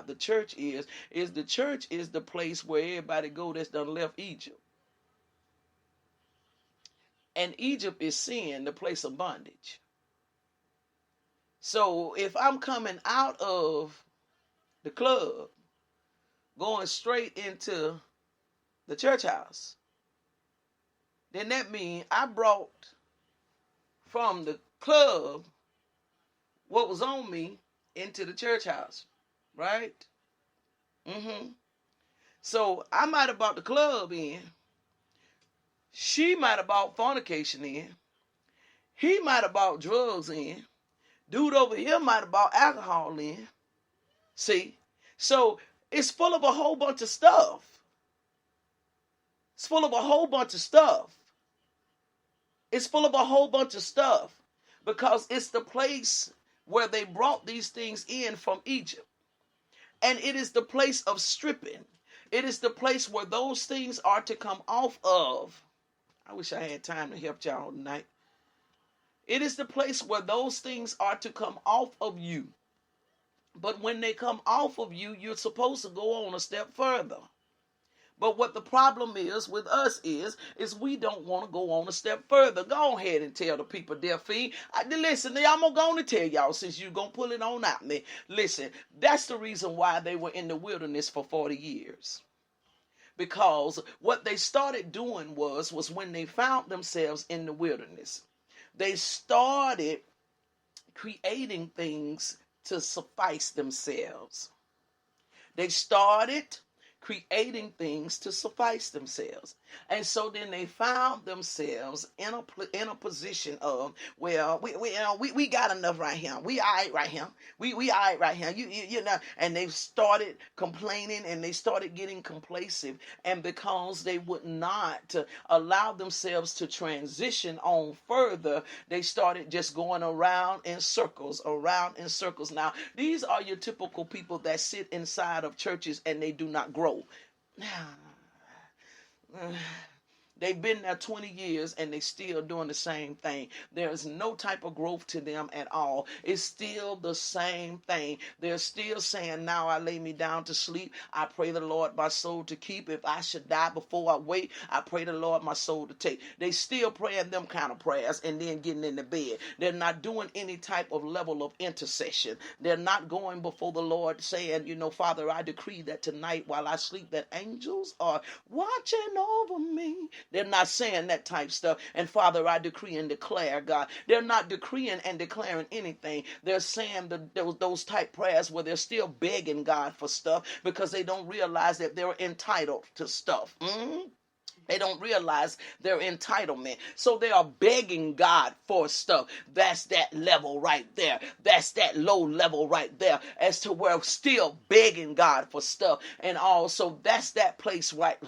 the church is the church is the place where everybody go that's done left Egypt. And Egypt is sin, the place of bondage. So if I'm coming out of the club, going straight into the church house, then that means I brought from the club what was on me into the church house, right? So I might have brought the club in. She might have brought fornication in. He might have brought drugs in. Dude over here might have brought alcohol in. See? So it's full of a whole bunch of stuff. It's full of a whole bunch of stuff. It's full of a whole bunch of stuff because it's the place where they brought these things in from Egypt. And it is the place of stripping. It is the place where those things are to come off of. I wish I had time to help y'all tonight. It is the place where those things are to come off of you. But when they come off of you, you're supposed to go on a step further. But what the problem is with us is we don't want to go on a step further. Go ahead and tell the people, Delphine. Listen, I'm going to tell y'all since you're going to pull it on out me. Listen, that's the reason why they were in the wilderness for 40 years. Because what they started doing was when they found themselves in the wilderness, they started creating things to suffice themselves. They started creating things to suffice themselves. And so then they found themselves in a position of, well, we got enough right here. We all right right here. We all right right here. You know, and they started complaining and they started getting complacent. And because they would not allow themselves to transition on further, they started just going around in circles. Now, these are your typical people that sit inside of churches and they do not grow. They've been there 20 years and they still doing the same thing. There is no type of growth to them at all. It's still the same thing. They're still saying, now I lay me down to sleep. I pray the Lord my soul to keep. If I should die before I wake, I pray the Lord my soul to take. They still praying them kind of prayers and then getting in the bed. They're not doing any type of level of intercession. They're not going before the Lord saying, you know, Father, I decree that tonight while I sleep that angels are watching over me. They're not saying that type stuff. And Father, I decree and declare, God. They're not decreeing and declaring anything. They're saying those type prayers where they're still begging God for stuff because they don't realize that they're entitled to stuff. They don't realize their entitlement. So they are begging God for stuff. That's that level right there. That's that low level right there. As to where still begging God for stuff. And also that's that place right.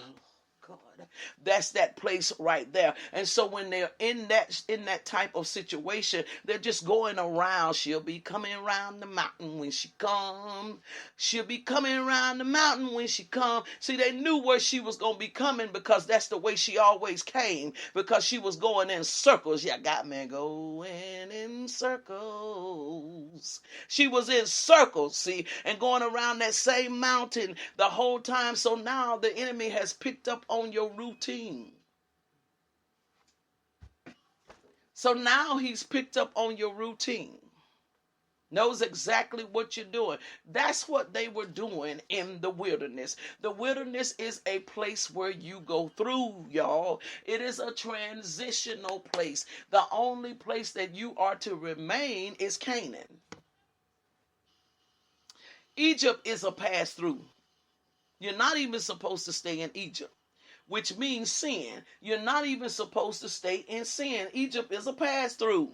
That's that place right there. And so when they're in that type of situation, they're just going around. She'll be coming around the mountain when she come. She'll be coming around the mountain when she come. See, they knew where she was going to be coming because that's the way she always came, because she was going in circles. Yeah, got me going in circles. She was in circles, see, and going around that same mountain the whole time. So now the enemy has picked up on your routine. So now he's picked up on your routine. Knows exactly what you're doing. That's what they were doing in the wilderness. The wilderness is a place where you go through, y'all. It is a transitional place. The only place that you are to remain is Canaan. Egypt is a pass-through. You're not even supposed to stay in Egypt, which means sin. You're not even supposed to stay in sin. Egypt is a pass-through.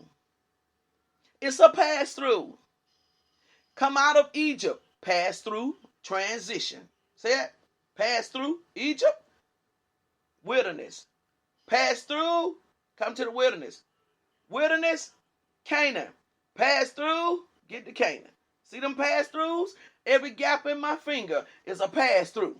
It's a pass-through. Come out of Egypt, pass through, transition. Say it. Pass through Egypt, wilderness. Pass through, come to the wilderness. Wilderness, Canaan. Pass through, get to Canaan. See them pass-throughs? Every gap in my finger is a pass-through.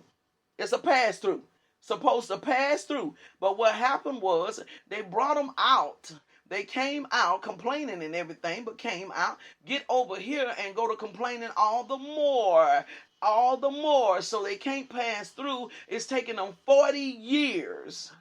It's a pass-through. Supposed to pass through. But what happened was they brought them out. They came out complaining and everything, but came out, get over here and go to complaining all the more. all the more so they can't pass through. It's taking them 40 years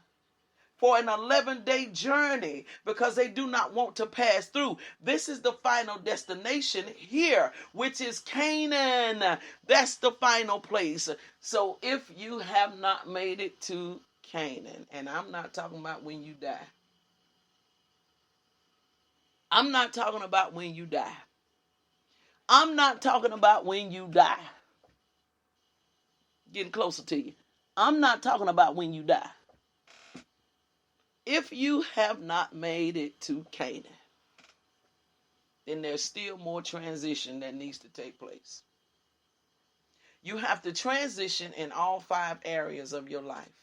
for an 11-day journey because they do not want to pass through. This is the final destination here, which is Canaan. That's the final place. So if you have not made it to Canaan, and I'm not talking about when you die. I'm not talking about when you die. I'm not talking about when you die. Getting closer to you. I'm not talking about when you die. If you have not made it to Canaan, then there's still more transition that needs to take place. You have to transition in all 5 areas of your life,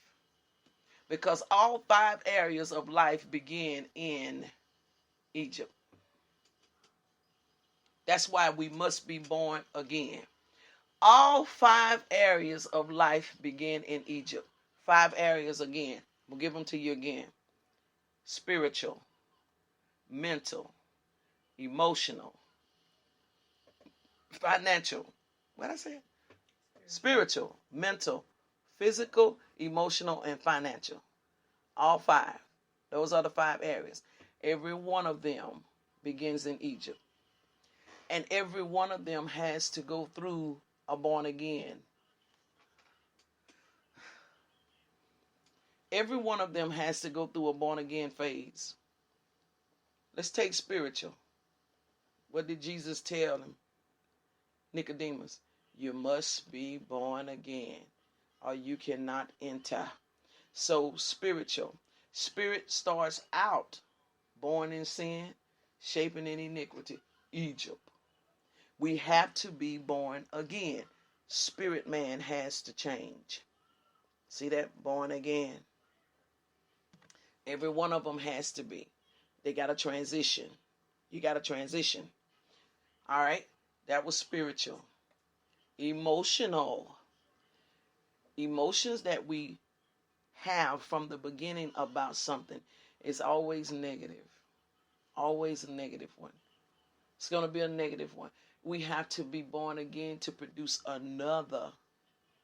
because all 5 areas of life begin in Egypt. That's why we must be born again. All 5 areas of life begin in Egypt. 5 areas again. We'll give them to you again. Spiritual, mental, emotional, financial. What did I say? Spiritual, mental, physical, emotional, and financial. All 5. Those are the 5 areas. Every one of them begins in Egypt. And every one of them has to go through a born again. Every one of them has to go through a born again phase. Let's take spiritual. What did Jesus tell him? Nicodemus, you must be born again, or you cannot enter. So spiritual. Spirit starts out born in sin, shaping in iniquity. Egypt. We have to be born again. Spirit man has to change. See that? Born again. Every one of them has to be. They got to transition. You got to transition. All right? That was spiritual. Emotional. Emotions that we have from the beginning about something is always negative. Always a negative one. It's going to be a negative one. We have to be born again to produce another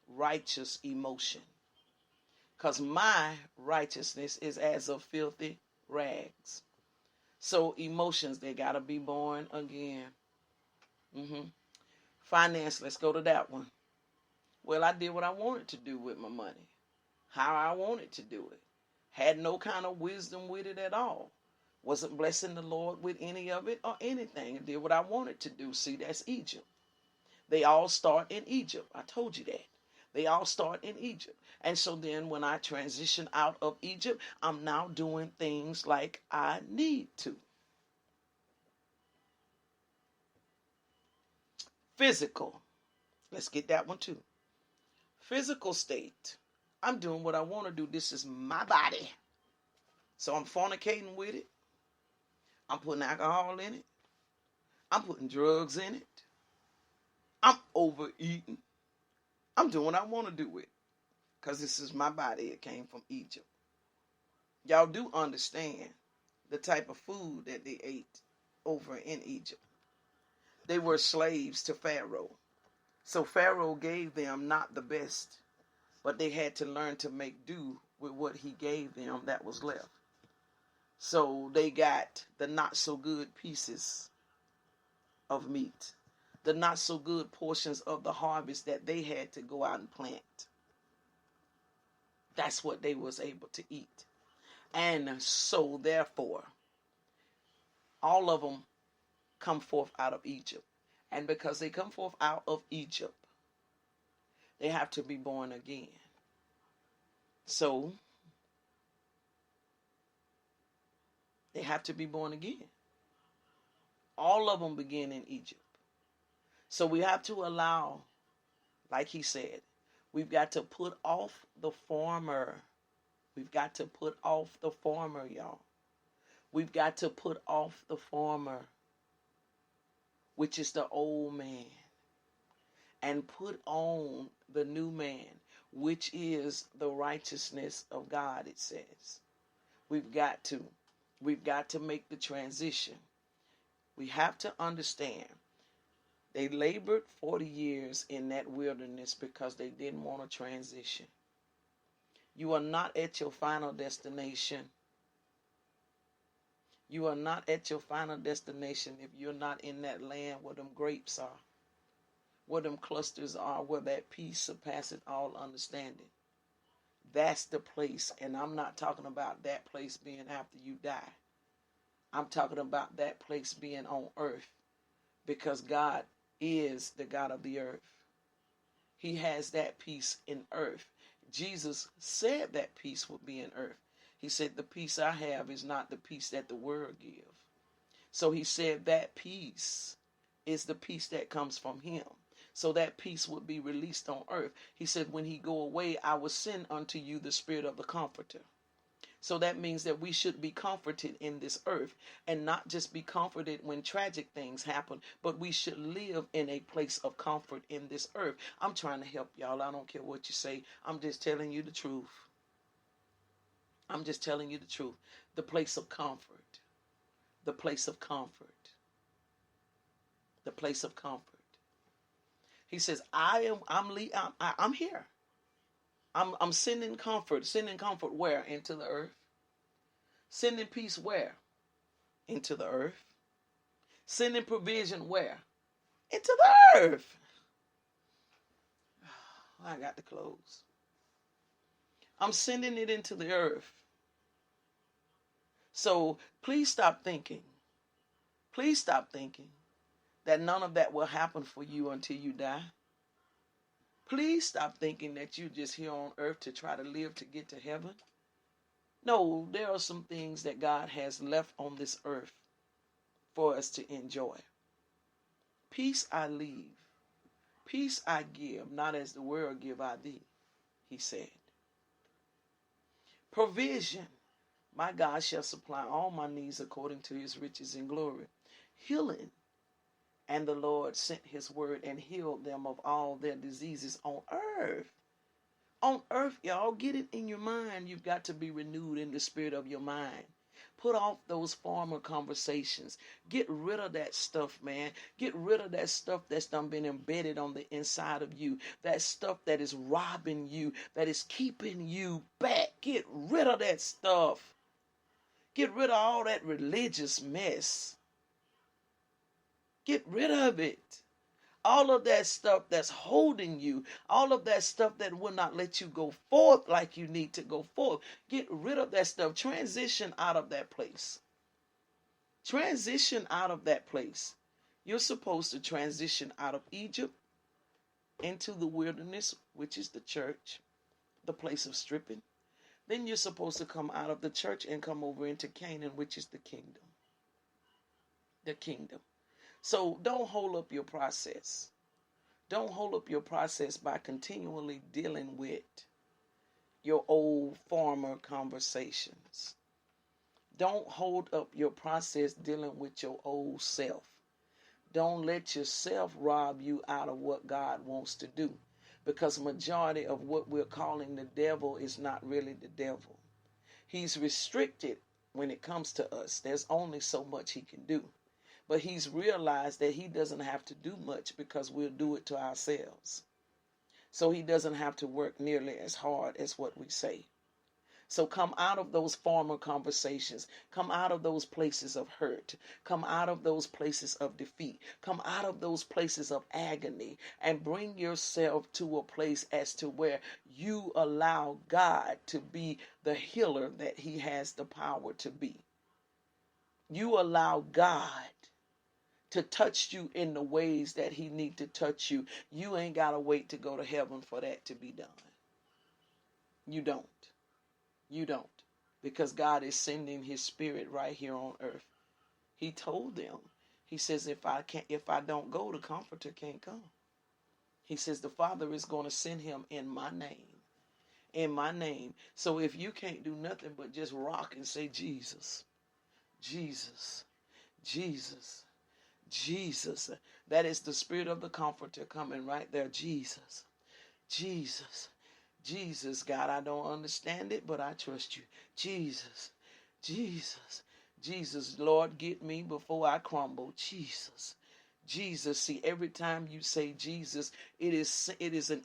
righteous emotion. Because my righteousness is as of filthy rags. So emotions, they got to be born again. Finance, let's go to that one. Well, I did what I wanted to do with my money. How I wanted to do it. Had no kind of wisdom with it at all. Wasn't blessing the Lord with any of it or anything. I did what I wanted to do. See, that's Egypt. They all start in Egypt. I told you that. They all start in Egypt. And so then when I transition out of Egypt, I'm now doing things like I need to. Physical. Let's get that one too. Physical state. I'm doing what I want to do. This is my body. So I'm fornicating with it. I'm putting alcohol in it. I'm putting drugs in it. I'm overeating. I'm doing what I want to do with it. Because this is my body. It came from Egypt. Y'all do understand the type of food that they ate over in Egypt. They were slaves to Pharaoh. So Pharaoh gave them not the best, but they had to learn to make do with what he gave them that was left. So they got the not so good pieces of meat, the not so good portions of the harvest that they had to go out and plant. That's what they was able to eat. And so therefore, all of them come forth out of Egypt. And because they come forth out of Egypt, they have to be born again. So they have to be born again. All of them begin in Egypt. So we have to allow, like he said, we've got to put off the former. We've got to put off the former, y'all. We've got to put off the former, which is the old man, and put on the new man, which is the righteousness of God, it says. We've got to make the transition. We have to understand They labored 40 years in that wilderness because they didn't want to transition. You are not at your final destination. You are not at your final destination if you're not in that land where them grapes are, where them clusters are, where that peace surpasses all understanding. That's the place. And I'm not talking about that place being after you die. I'm talking about that place being on earth, because God is the God of the earth. He has that peace in earth. Jesus said that peace would be in earth. He said, the peace I have is not the peace that the world gives. So he said that peace is the peace that comes from him. So that peace would be released on earth. He said, when he go away, I will send unto you the spirit of the comforter. So that means that we should be comforted in this earth, and not just be comforted when tragic things happen, but we should live in a place of comfort in this earth. I'm trying to help y'all. I don't care what you say. I'm just telling you the truth. I'm just telling you the truth. The place of comfort. The place of comfort. The place of comfort. He says, I'm here. I'm sending comfort. Sending comfort where? Into the earth. Sending peace where? Into the earth. Sending provision where? Into the earth. I got to close. I'm sending it into the earth. So please stop thinking. Please stop thinking that none of that will happen for you until you die. Please stop thinking that you're just here on earth to try to live to get to heaven. No, there are some things that God has left on this earth for us to enjoy. Peace I leave. Peace I give, not as the world give I thee, he said. Provision. My God shall supply all my needs according to his riches and glory. Healing. And the Lord sent his word and healed them of all their diseases on earth. On earth, y'all, get it in your mind. You've got to be renewed in the spirit of your mind. Put off those former conversations. Get rid of that stuff, man. Get rid of that stuff that's done been embedded on the inside of you. That stuff that is robbing you, that is keeping you back. Get rid of that stuff. Get rid of all that religious mess. Get rid of it. All of that stuff that's holding you. All of that stuff that will not let you go forth like you need to go forth. Get rid of that stuff. Transition out of that place. Transition out of that place. You're supposed to transition out of Egypt into the wilderness, which is the church, the place of stripping. Then you're supposed to come out of the church and come over into Canaan, which is the kingdom. The kingdom. So don't hold up your process. Don't hold up your process by continually dealing with your old former conversations. Don't hold up your process dealing with your old self. Don't let yourself rob you out of what God wants to do. Because majority of what we're calling the devil is not really the devil. He's restricted when it comes to us. There's only so much he can do. But he's realized that he doesn't have to do much because we'll do it to ourselves. So he doesn't have to work nearly as hard as what we say. So come out of those former conversations. Come out of those places of hurt. Come out of those places of defeat. Come out of those places of agony and bring yourself to a place as to where you allow God to be the healer that he has the power to be. You allow God to touch you in the ways that he need to touch you. You ain't got to wait to go to heaven for that to be done. You don't. You don't. Because God is sending his spirit right here on earth. He told them, he says, if I don't go, the comforter can't come. He says the Father is going to send him in my name. In my name. So if you can't do nothing but just rock and say, Jesus, Jesus, Jesus, Jesus. That is the spirit of the comforter coming right there. Jesus, Jesus, Jesus. God, I don't understand it, but I trust you. Jesus, Jesus, Jesus. Lord, get me before I crumble. Jesus, Jesus. See, every time you say Jesus, it is an